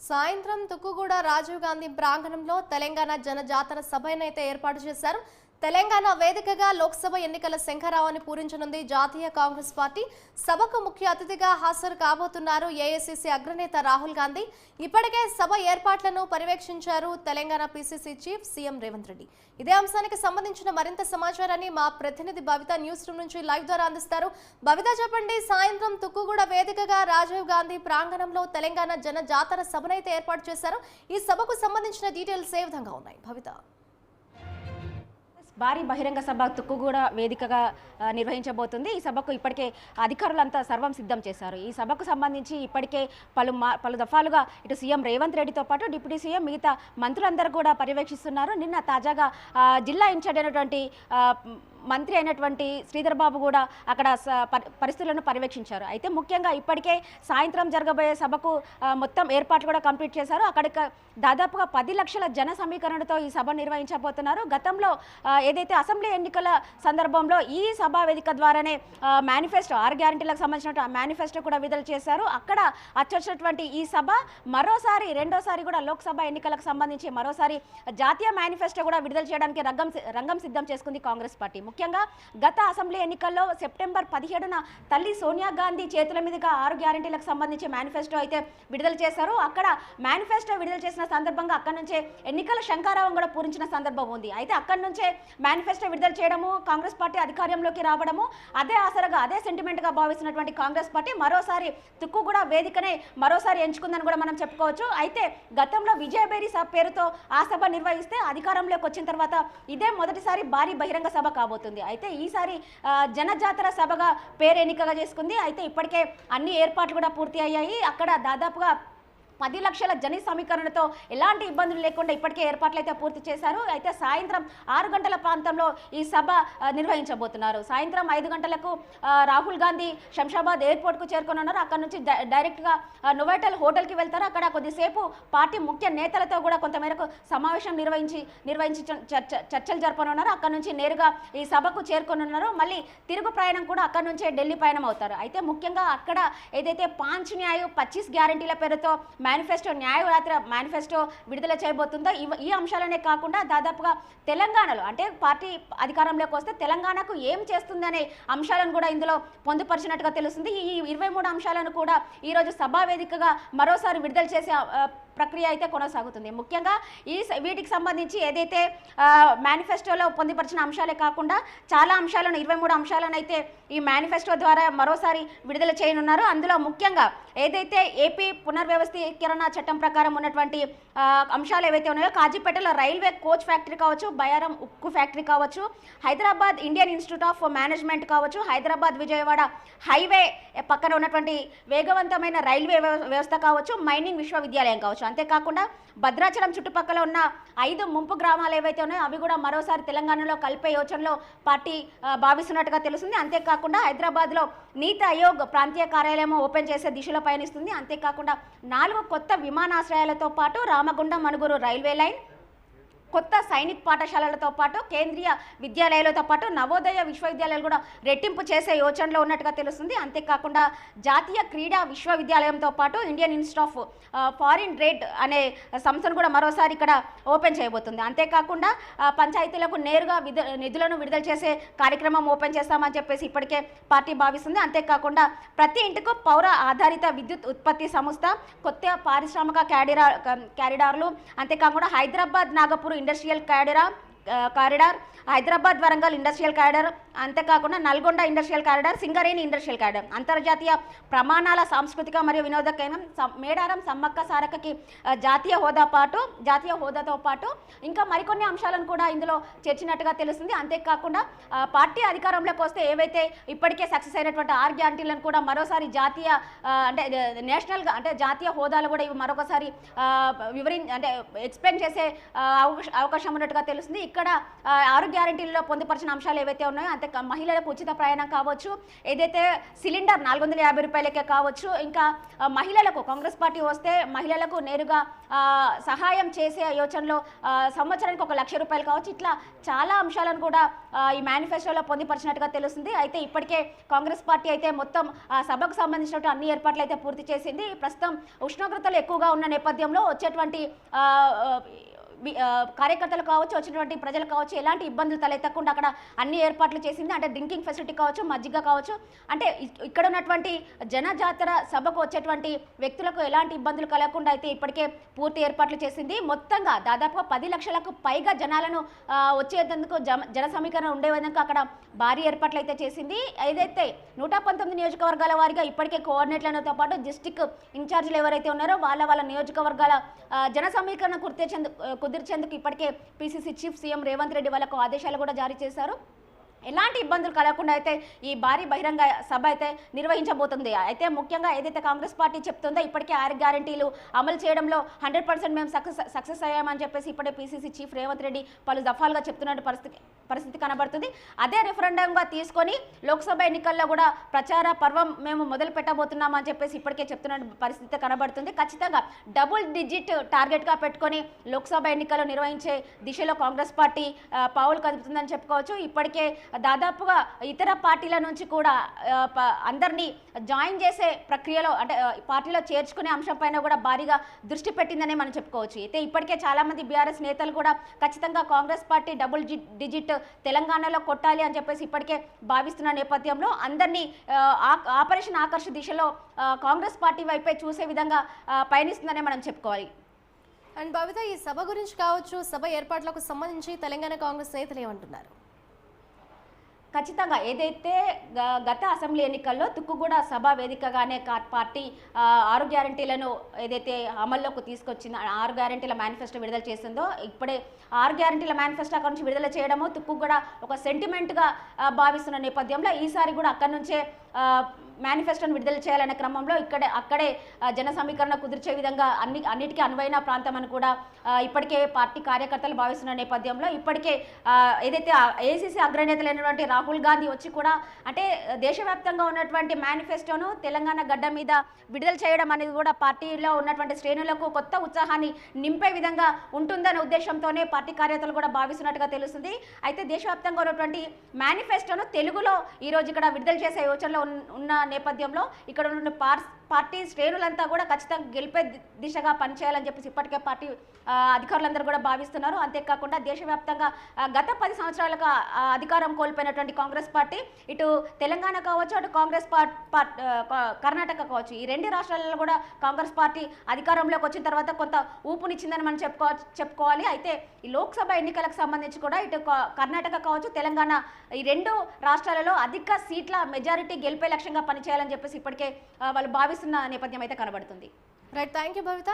సాయంత్రం తుక్కుగూడ రాజీవ్ గాంధీ ప్రాంగణంలో తెలంగాణ జనజాతర సభనైతే ఏర్పాటు చేశారు. తెలంగాణ వేదికగా లోక్సభ ఎన్నికల శంఖరావాన్ని పూరించనుంది జాతీయ కాంగ్రెస్ పార్టీ. సభకు ముఖ్య అతిథిగా హాజరు కాబోతున్నారు ఏఐసీసీ అగ్రనేత రాహుల్ గాంధీ. ఇప్పటికే సభ ఏర్పాట్లను పర్యవేక్షించారు Telangana PCC chief CM Revanth Reddy. ఇదే అంశానికి సంబంధించిన మరింత సమాచారాన్ని మా ప్రతినిధి భవిత న్యూస్ రూమ్ నుంచి లైవ్ ద్వారా అందిస్తారు. భవిత, చెప్పండి, సాయంత్రం తుక్కుగూడ వేదికగా రాజీవ్ గాంధీ ప్రాంగణంలో తెలంగాణ జనజాతర సభనైతే ఏర్పాటు చేశారు. ఈ సభకు సంబంధించిన డీటెయిల్స్ ఏ విధంగా ఉన్నాయి భవిత? భారీ బహిరంగ సభ తుక్కుగూడ వేదికగా నిర్వహించబోతుంది. ఈ సభకు ఇప్పటికే అధికారులంతా సర్వం సిద్ధం చేశారు. ఈ సభకు సంబంధించి ఇప్పటికే పలు దఫాలుగా ఇటు సీఎం రేవంత్ రెడ్డితో పాటు డిప్యూటీ సీఎం మిగతా మంత్రులందరూ కూడా పర్యవేక్షిస్తున్నారు. నిన్న తాజాగా జిల్లా ఇన్ఛార్జ్ అయినటువంటి మంత్రి అయినటువంటి శ్రీధర్ బాబు కూడా అక్కడ పరిస్థితులను పర్యవేక్షించారు. అయితే ముఖ్యంగా ఇప్పటికే సాయంత్రం జరగబోయే సభకు మొత్తం ఏర్పాట్లు కూడా కంప్లీట్ చేశారు. అక్కడికి దాదాపుగా 10 లక్షల జన సమీకరణతో ఈ సభ నిర్వహించబోతున్నారు. గతంలో ఏదైతే అసెంబ్లీ ఎన్నికల సందర్భంలో ఈ సభా వేదిక ద్వారానే మేనిఫెస్టో 6 గ్యారంటీలకు సంబంధించిన మేనిఫెస్టో కూడా విడుదల చేశారు. అక్కడ అచ్చొచ్చినటువంటి ఈ సభ రెండోసారి కూడా లోక్సభ ఎన్నికలకు సంబంధించి మరోసారి జాతీయ మేనిఫెస్టో కూడా విడుదల చేయడానికి రంగం సిద్ధం చేసుకుంది కాంగ్రెస్ పార్టీ. ముఖ్యంగా గత అసెంబ్లీ ఎన్నికల్లో సెప్టెంబర్ 17న తల్లి సోనియా గాంధీ చేతుల మీదుగా 6 గ్యారంటీలకు సంబంధించి మేనిఫెస్టో అయితే విడుదల చేశారు. అక్కడ మేనిఫెస్టో విడుదల చేసిన సందర్భంగా అక్కడి నుంచే ఎన్నికల శంఖారావం కూడా పూరించిన సందర్భం ఉంది. అయితే అక్కడి నుంచే మేనిఫెస్టో విడుదల చేయడము, కాంగ్రెస్ పార్టీ అధికారంలోకి రావడము, అదే ఆసరగా అదే సెంటిమెంట్గా భావిస్తున్నటువంటి కాంగ్రెస్ పార్టీ మరోసారి తుక్కుగూడ వేదికనే మరోసారి ఎంచుకుందని కూడా మనం చెప్పుకోవచ్చు. అయితే గతంలో విజయబేరి సభ పేరుతో ఆ సభ నిర్వహిస్తే అధికారంలోకి వచ్చిన తర్వాత ఇదే మొదటిసారి భారీ బహిరంగ సభ కాబోతుంది. అయితే ఈసారి జనజాతర సభగా పేరు ఎన్నికగా చేసుకుంది. అయితే ఇప్పటికే అన్ని ఏర్పాట్లు కూడా పూర్తి అయ్యాయి. అక్కడ దాదాపుగా 10 లక్షల జన సమీకరణతో ఎలాంటి ఇబ్బందులు లేకుండా ఇప్పటికే ఏర్పాట్లు అయితే పూర్తి చేశారు. అయితే సాయంత్రం 6 గంటల ప్రాంతంలో ఈ సభ నిర్వహించబోతున్నారు. సాయంత్రం 5 గంటలకు రాహుల్ గాంధీ శంషాబాద్ ఎయిర్పోర్ట్కు చేరుకున్నారు. అక్కడ నుంచి డైరెక్ట్గా నోవాటెల్ హోటల్కి వెళ్తారు. అక్కడ కొద్దిసేపు పార్టీ ముఖ్య నేతలతో కూడా కొంతమేరకు సమావేశం నిర్వహించి చర్చలు జరపనున్నారు. అక్కడ నుంచి నేరుగా ఈ సభకు చేరుకోనున్నారు. మళ్ళీ తిరుగు ప్రయాణం కూడా అక్కడ నుంచే ఢిల్లీ ప్రయాణం అవుతారు. అయితే ముఖ్యంగా అక్కడ ఏదైతే 5 న్యాయ 25 గ్యారంటీల పేరుతో మేనిఫెస్టో న్యాయరాత్రి మేనిఫెస్టో విడుదల చేయబోతుందో ఈ అంశాలనే కాకుండా దాదాపుగా తెలంగాణలో అంటే పార్టీ అధికారంలోకి వస్తే తెలంగాణకు ఏం చేస్తుందనే అంశాలను కూడా ఇందులో పొందుపరిచినట్టుగా తెలుస్తుంది. ఈ 23 అంశాలను కూడా ఈరోజు సభా వేదికగా మరోసారి విడుదల చేసే ప్రక్రియ అయితే కొనసాగుతుంది. ముఖ్యంగా వీటికి సంబంధించి ఏదైతే మేనిఫెస్టోలో పొందుపరిచిన అంశాలే కాకుండా చాలా అంశాలను 23 అంశాలను అయితే ఈ మేనిఫెస్టో ద్వారా మరోసారి విడుదల చేయనున్నారు. అందులో ముఖ్యంగా ఏదైతే ఏపీ పునర్వ్యవస్థీకరణ చట్టం ప్రకారం ఉన్నటువంటి అంశాలు ఏవైతే ఉన్నాయో, కాజీపేటలో రైల్వే కోచ్ ఫ్యాక్టరీ కావచ్చు, బయారం ఉక్కు ఫ్యాక్టరీ కావచ్చు, Hyderabad Indian institute of management కావచ్చు, హైదరాబాద్ విజయవాడ హైవే పక్కన ఉన్నటువంటి వేగవంతమైన రైల్వే వ్యవస్థ కావచ్చు, మైనింగ్ విశ్వవిద్యాలయం కావచ్చు. అంతేకాకుండా భద్రాచలం చుట్టుపక్కల ఉన్న 5 ముంపు గ్రామాలు ఏవైతే ఉన్నాయో అవి కూడా మరోసారి తెలంగాణలో కలిపే యోచనలో పార్టీ భావిస్తున్నట్టుగా తెలుస్తుంది. అంతేకాకుండా హైదరాబాద్లో నీతి ఆయోగ్ ప్రాంతీయ కార్యాలయం ఓపెన్ చేసే దిశలో పయనిస్తుంది. అంతేకాకుండా 4 కొత్త విమానాశ్రయాలతో పాటు రామగుండం మనుగురు రైల్వే లైన్, కొత్త సైనిక్ పాఠశాలలతో పాటు కేంద్రీయ విద్యాలయాలతో పాటు నవోదయ విశ్వవిద్యాలయాలు కూడా రెట్టింపు చేసే యోచనలో ఉన్నట్టుగా తెలుస్తుంది. అంతేకాకుండా జాతీయ క్రీడా విశ్వవిద్యాలయంతో పాటు Indian institute of foreign trade అనే సంస్థను కూడా మరోసారి ఇక్కడ ఓపెన్ చేయబోతుంది. అంతేకాకుండా పంచాయతీలకు నేరుగా నిధులను విడుదల చేసే కార్యక్రమం ఓపెన్ చేస్తామని చెప్పేసి ఇప్పటికే పార్టీ భావిస్తుంది. అంతేకాకుండా ప్రతి ఇంటికి పౌర ఆధారిత విద్యుత్ ఉత్పత్తి సంస్థ, కొత్త పారిశ్రామిక క్యారిడార్లు, అంతేకాకుండా Hyderabad Nagpur industrial corridor, Hyderabad Warangal industrial corridor, అంతేకాకుండా Nalgonda industrial corridor, Singareni industrial corridor, అంతర్జాతీయ ప్రమాణాల సాంస్కృతిక మరియు వినోద కేంద్రం, మేడారం సమ్మక్క సారక్కకి జాతీయ హోదాతో పాటు ఇంకా మరికొన్ని అంశాలను కూడా ఇందులో చేర్చినట్టుగా తెలుస్తుంది. అంతేకాకుండా పార్టీ అధికారంలోకి వస్తే ఏవైతే ఇప్పటికే సక్సెస్ అయినటువంటి 6 గ్యారంటీలను కూడా మరోసారి నేషనల్గా అంటే జాతీయ హోదాలు కూడా ఇవి మరొకసారి ఎక్స్ప్లెయిన్ చేసే అవకాశం ఉన్నట్టుగా తెలుస్తుంది. ఇక్కడ 6 గ్యారెంటీల్లో పొందుపరిచిన అంశాలు ఏవైతే ఉన్నాయో అంతే మహిళలకు ఉచిత ప్రయాణం కావచ్చు, ఏదైతే సిలిండర్ 450 రూపాయలకే కావచ్చు, ఇంకా మహిళలకు కాంగ్రెస్ పార్టీ వస్తే మహిళలకు నేరుగా సహాయం చేసే యోచనలో సంవత్సరానికి 1 లక్ష రూపాయలు కావచ్చు, ఇట్లా చాలా అంశాలను కూడా ఈ మేనిఫెస్టోలో పొందుపరిచినట్టుగా తెలుస్తుంది. అయితే ఇప్పటికే కాంగ్రెస్ పార్టీ అయితే మొత్తం సభకు సంబంధించినటువంటి అన్ని ఏర్పాట్లు అయితే పూర్తి చేసింది. ప్రస్తుతం ఉష్ణోగ్రతలు ఎక్కువగా ఉన్న నేపథ్యంలో వచ్చేటువంటి కార్యకర్తలు కావచ్చు, వచ్చినటువంటి ప్రజలు కావచ్చు, ఎలాంటి ఇబ్బందులు తలెత్తకుండా అక్కడ అన్ని ఏర్పాట్లు చేసింది. అంటే డ్రింకింగ్ ఫెసిలిటీ కావచ్చు, మజ్జిగ కావచ్చు, అంటే ఇక్కడ ఉన్నటువంటి జనజాతర సభకు వచ్చేటువంటి వ్యక్తులకు ఎలాంటి ఇబ్బందులు కలగకుండా అయితే ఇప్పటికే పూర్తి ఏర్పాట్లు చేసింది. మొత్తంగా దాదాపుగా 10 లక్షలకు పైగా జనాలను వచ్చేందుకు జన సమీకరణ ఉండే విధంగా అక్కడ భారీ ఏర్పాట్లు అయితే చేసింది. ఏదైతే 119 నియోజకవర్గాల వారిగా ఇప్పటికే కోఆర్డినేట్లతో పాటు డిస్టిక్ ఇన్ఛార్జీలు ఎవరైతే ఉన్నారో వాళ్ళ నియోజకవర్గాల జన సమీకరణ కుదిర్చేందుకు ఇప్పటికే PCC chief CM Revanth Reddy వాళ్ళకు ఆదేశాలు కూడా జారీ చేశారు. ఎలాంటి ఇబ్బందులు కలగకుండా అయితే ఈ భారీ బహిరంగ సభ అయితే నిర్వహించబోతుంది. అయితే ముఖ్యంగా ఏదైతే కాంగ్రెస్ పార్టీ చెప్తుందో ఇప్పటికే 6 గ్యారెంటీలు అమలు చేయడంలో 100% మేము సక్సెస్ అయ్యామని చెప్పేసి ఇప్పటికే పిసిసి చీఫ్ రేవంత్ రెడ్డి పలు దఫాలుగా చెప్తున్న పరిస్థితి కనబడుతుంది. అదే రిఫరెండంగా తీసుకొని లోక్సభ ఎన్నికల్లో కూడా ప్రచార పర్వం మేము మొదలు పెట్టబోతున్నామని చెప్పేసి ఇప్పటికే చెప్తున్న పరిస్థితి కనబడుతుంది. ఖచ్చితంగా డబుల్ డిజిట్ టార్గెట్గా పెట్టుకొని లోక్సభ ఎన్నికలు నిర్వహించే దిశలో కాంగ్రెస్ పార్టీ పావులు కదుపుతుందని చెప్పుకోవచ్చు. ఇప్పటికే దాదాపుగా ఇతర పార్టీల నుంచి కూడా అందరినీ జాయిన్ చేసే ప్రక్రియలో అంటే పార్టీలో చేర్చుకునే అంశంపైన కూడా భారీగా దృష్టి పెట్టిందని మనం చెప్పుకోవచ్చు. అయితే ఇప్పటికే చాలా మంది బీఆర్ఎస్ నేతలు కూడా ఖచ్చితంగా కాంగ్రెస్ పార్టీ డబుల్ డిజిట్ తెలంగాణలో కొట్టాలి అని చెప్పేసి ఇప్పటికే భావిస్తున్న నేపథ్యంలో అందరినీ ఆపరేషన్ ఆకర్ష్ దిశలో కాంగ్రెస్ పార్టీ వైపే చూసే విధంగా పయనిస్తుందనే మనం చెప్పుకోవాలి. అండ్ భవిత, ఈ సభ గురించి కావచ్చు, సభ ఏర్పాట్లకు సంబంధించి తెలంగాణ కాంగ్రెస్ నేతలు ఏమంటున్నారు? ఖచ్చితంగా ఏదైతే గత అసెంబ్లీ ఎన్నికల్లో తుక్కుగూడ సభ వేదికగానే పార్టీ 6 గ్యారెంటీలను ఏదైతే అమల్లోకి తీసుకొచ్చిందో 6 గ్యారెంటీల మేనిఫెస్టో విడుదల చేసిందో ఇప్పుడే 6 గ్యారెంటీల మేనిఫెస్టో అక్కడ నుంచి విడుదల చేయడము తుక్కుగూడ ఒక సెంటిమెంట్గా భావిస్తున్న నేపథ్యంలో ఈసారి కూడా అక్కడి నుంచే మేనిఫెస్టోను విడుదల చేయాలనే క్రమంలో అక్కడే జన సమీకరణ కుదిర్చే విధంగా అన్నిటికీ అనువైన ప్రాంతం అని కూడా ఇప్పటికే పార్టీ కార్యకర్తలు భావిస్తున్న నేపథ్యంలో ఇప్పటికే ఏదైతే ఏఐసీసీ అగ్రనేతలైనటువంటి రాహుల్ గాంధీ వచ్చి కూడా అంటే దేశవ్యాప్తంగా ఉన్నటువంటి మేనిఫెస్టోను తెలంగాణ గడ్డ మీద విడుదల చేయడం అనేది కూడా పార్టీలో ఉన్నటువంటి శ్రేణులకు కొత్త ఉత్సాహాన్ని నింపే విధంగా ఉంటుందనే ఉద్దేశంతోనే పార్టీ కార్యకర్తలు కూడా భావిస్తున్నట్టుగా తెలుస్తుంది. అయితే దేశవ్యాప్తంగా ఉన్నటువంటి మేనిఫెస్టోను తెలుగులో ఈరోజు ఇక్కడ విడుదల చేసే యోచనలో ఉన్న నేపథ్యంలో ఇక్కడ ఉన్న పార్టీ శ్రేణులంతా కూడా ఖచ్చితంగా గెలిపే దిశగా పనిచేయాలని చెప్పేసి ఇప్పటికే పార్టీ అధికారులందరూ కూడా భావిస్తున్నారు. అంతేకాకుండా దేశవ్యాప్తంగా గత 10 సంవత్సరాలుగా అధికారం కోల్పోయినటువంటి కాంగ్రెస్ పార్టీ ఇటు తెలంగాణ కావచ్చు, అటు కాంగ్రెస్ కర్ణాటక కావచ్చు, ఈ 2 రాష్ట్రాలలో కూడా కాంగ్రెస్ పార్టీ అధికారంలోకి వచ్చిన తర్వాత కొంత ఊపునిచ్చిందని మనం చెప్పుకోవాలి. అయితే ఈ లోక్సభ ఎన్నికలకు సంబంధించి కూడా ఇటు కర్ణాటక కావచ్చు, తెలంగాణ ఈ 2 రాష్ట్రాలలో అధిక సీట్ల మెజారిటీ గెలిపే లక్ష్యంగా పనిచేయాలని చెప్పేసి ఇప్పటికే వాళ్ళు భావిస్తున్న నేపథ్యం అయితే కనబడుతుంది. Right, thank you Bhavitha.